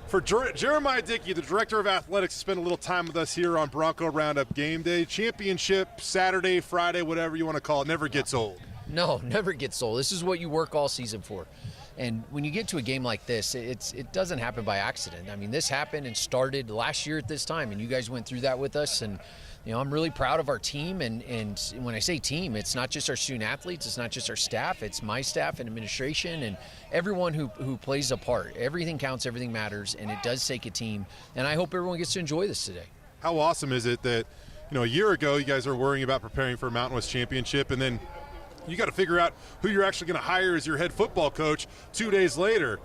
For Jeramiah Dickey, the Director of Athletics, to spend a little time with us here on Bronco Roundup Game Day. Championship, Saturday, Friday, whatever you want to call it, never gets old. No, never gets old. This is what you work all season for. And when you get to a game like this, it doesn't happen by accident. I mean, this happened and started last year at this time, and you guys went through that with us. And you know, I'm really proud of our team, and when I say team, it's not just our student athletes, it's not just our staff, it's my staff and administration and everyone who plays a part. Everything counts, everything matters, and it does take a team, and I hope everyone gets to enjoy this today. How awesome is it that, you know, a year ago you guys are worrying about preparing for a Mountain West Championship, and then you got to figure out who you're actually going to hire as your head football coach 2 days later.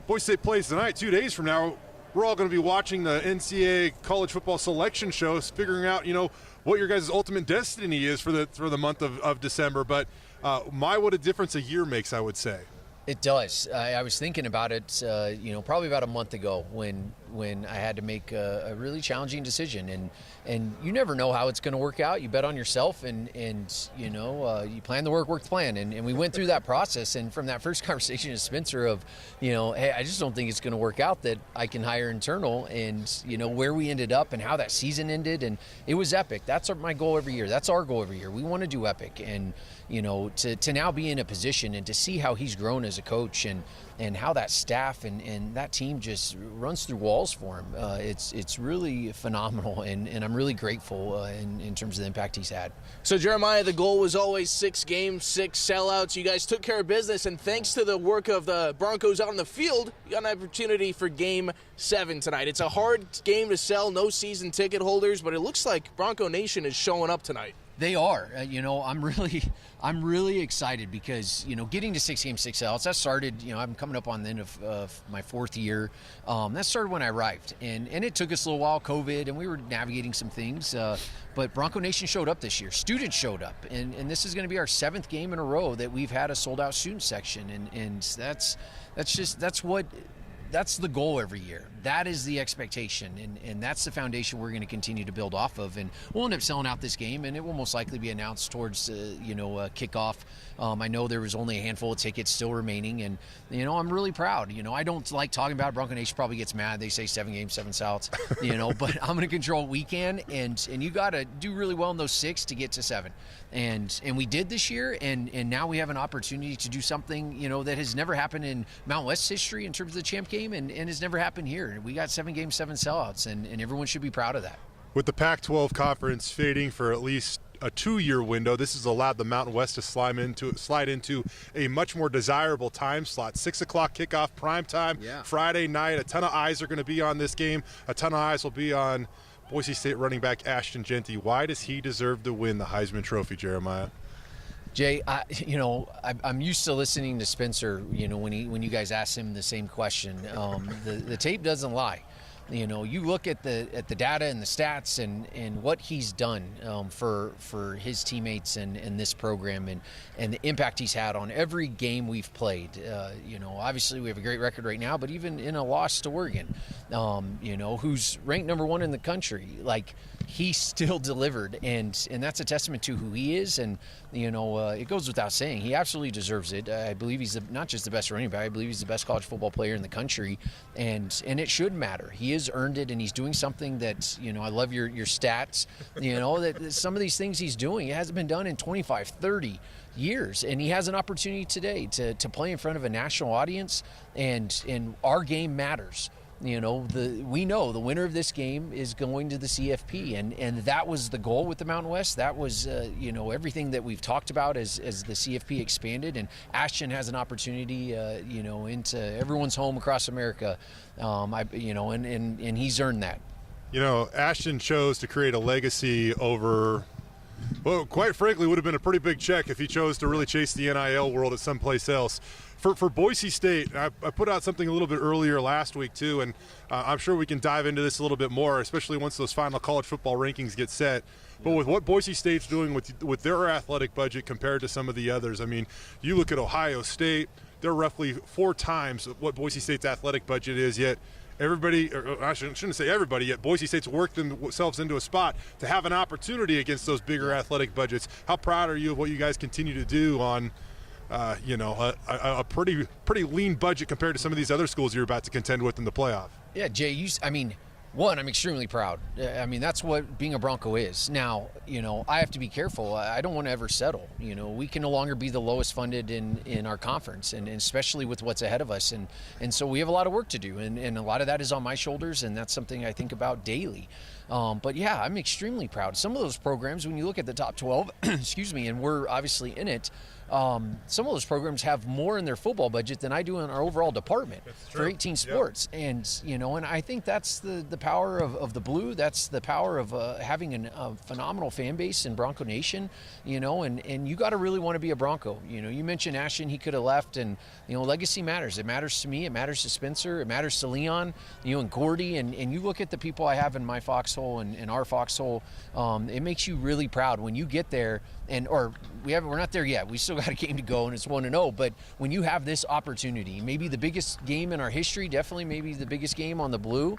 Boise State plays tonight. 2 days from now, we're all going to be watching the NCAA college football selection shows, figuring out, you know, what your guys' ultimate destiny is for the month of December. But what a difference a year makes, I would say. It does. I was thinking about it, you know, probably about a month ago when I had to make a really challenging decision. And you never know how it's going to work out. You bet on yourself, and you know, you plan the work the plan. And we went through that process. And from that first conversation with Spencer of, you know, hey, I just don't think it's going to work out that I can hire internal, and, you know, where we ended up and how that season ended. And it was epic. That's my goal every year. That's our goal every year. We want to do epic. And, you know, to now be in a position and to see how he's grown as a coach and how that staff and that team just runs through walls for him. It's really phenomenal, and I'm really grateful in terms of the impact he's had. So, Jeremiah, the goal was always 6 games, 6 sellouts. You guys took care of business, and thanks to the work of the Broncos out on the field, you got an opportunity for Game 7 tonight. It's a hard game to sell, no season ticket holders, but it looks like Bronco Nation is showing up tonight. They are. You know, I'm really excited because, you know, getting to 6 games, 6 sellouts, that started, you know, I'm coming up on the end of my 4th year. That started when I arrived, and it took us a little while, COVID, and we were navigating some things. But Bronco Nation showed up this year. Students showed up, and this is going to be our 7th game in a row that we've had a sold-out student section, and that's the goal every year. That is the expectation, and that's the foundation we're going to continue to build off of. And we'll end up selling out this game, and it will most likely be announced towards, kickoff. I know there was only a handful of tickets still remaining, and, you know, I'm really proud. You know, I don't like talking about it. Bronco Nation probably gets mad. They say 7 games, 7 sellouts, you know, but I'm going to control what we can, and you got to do really well in those 6 to get to 7. And we did this year, and now we have an opportunity to do something, you know, that has never happened in Mountain West history in terms of the champ game, and has never happened here. We got 7 games, 7 sellouts, and everyone should be proud of that. With the Pac-12 conference fading for at least a 2-year window, this has allowed the Mountain West to slide into a much more desirable time slot. 6 o'clock kickoff, prime time, Friday night. A ton of eyes are going to be on this game. A ton of eyes will be on Boise State running back Ashton Jeanty. Why does he deserve to win the Heisman Trophy, Jeremiah? Jay, I'm used to listening to Spencer, you know, when you guys ask him the same question. The tape doesn't lie. You know, you look at the data and the stats and what he's done for his teammates and this program and the impact he's had on every game we've played. You know, obviously we have a great record right now, but even in a loss to Oregon, you know, who's ranked number 1 in the country, like, he still delivered, and that's a testament to who he is. And, you know, it goes without saying, he absolutely deserves it. I believe he's not just the best running back, I believe he's the best college football player in the country, and it should matter. He has earned it, and he's doing something that, you know, I love your stats, you know, that some of these things he's doing, it hasn't been done in 25, 30 years, and he has an opportunity today to play in front of a national audience, and our game matters. You know, we know the winner of this game is going to the CFP, and that was the goal with the Mountain West. That was, you know, everything that we've talked about as the CFP expanded, and Ashton has an opportunity, you know, into everyone's home across America, you know, and he's earned that. You know, Ashton chose to create a legacy over, well, quite frankly, would have been a pretty big check if he chose to really chase the NIL world at someplace else. For Boise State, I put out something a little bit earlier last week too, and I'm sure we can dive into this a little bit more, especially once those final college football rankings get set. But with what Boise State's doing with their athletic budget compared to some of the others, I mean, you look at Ohio State, they're roughly 4 times what Boise State's athletic budget is, yet everybody, or I shouldn't say everybody, yet Boise State's worked themselves into a spot to have an opportunity against those bigger athletic budgets. How proud are you of what you guys continue to do on a pretty lean budget compared to some of these other schools you're about to contend with in the playoff. Yeah, Jay, one, I'm extremely proud. I mean, that's what being a Bronco is. Now, I have to be careful. I don't want to ever settle. We can no longer be the lowest funded in our conference, and especially with what's ahead of us. And so we have a lot of work to do, and a lot of that is on my shoulders, and that's something I think about daily. But yeah, I'm extremely proud. Some of those programs, when you look at the top 12, excuse me, and we're obviously in it, some of those programs have more in their football budget than I do in our overall department for 18 sports. Yep. And I think that's the power of the Blue. That's the power of having a phenomenal fan base in Bronco Nation, and you got to really want to be a Bronco. You mentioned Ashton, he could have left, and, legacy matters. It matters to me. It matters to Spencer. It matters to Leon, and Gordy, and you look at the people I have in my foxhole and our foxhole, it makes you really proud when you get there. We're not there yet. We still got a game to go, and it's 1-0. But when you have this opportunity, maybe the biggest game in our history, definitely maybe the biggest game on the Blue,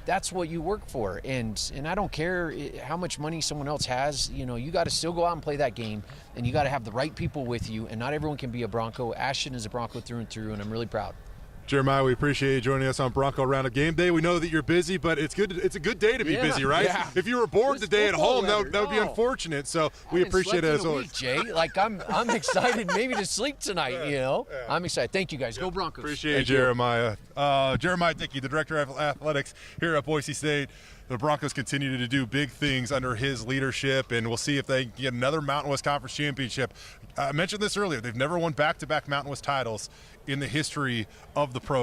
that's what you work for. And I don't care how much money someone else has. You got to still go out and play that game, and you got to have the right people with you. And not everyone can be a Bronco. Ashton is a Bronco through and through, and I'm really proud. Jeremiah, we appreciate you joining us on Bronco Roundup Game Day. We know that you're busy, but it's a good day to be busy, right? Yeah. If you were bored today at home, that would be unfortunate. So we appreciate it as always. Jay, I'm excited maybe to sleep tonight. Yeah. I'm excited. Thank you guys. Go Broncos. Appreciate you, Jeremiah. Jeremiah Dickey, the director of athletics here at Boise State. The Broncos continue to do big things under his leadership, and we'll see if they get another Mountain West Conference championship. I mentioned this earlier. They've never won back-to-back Mountain West titles in the history of the program.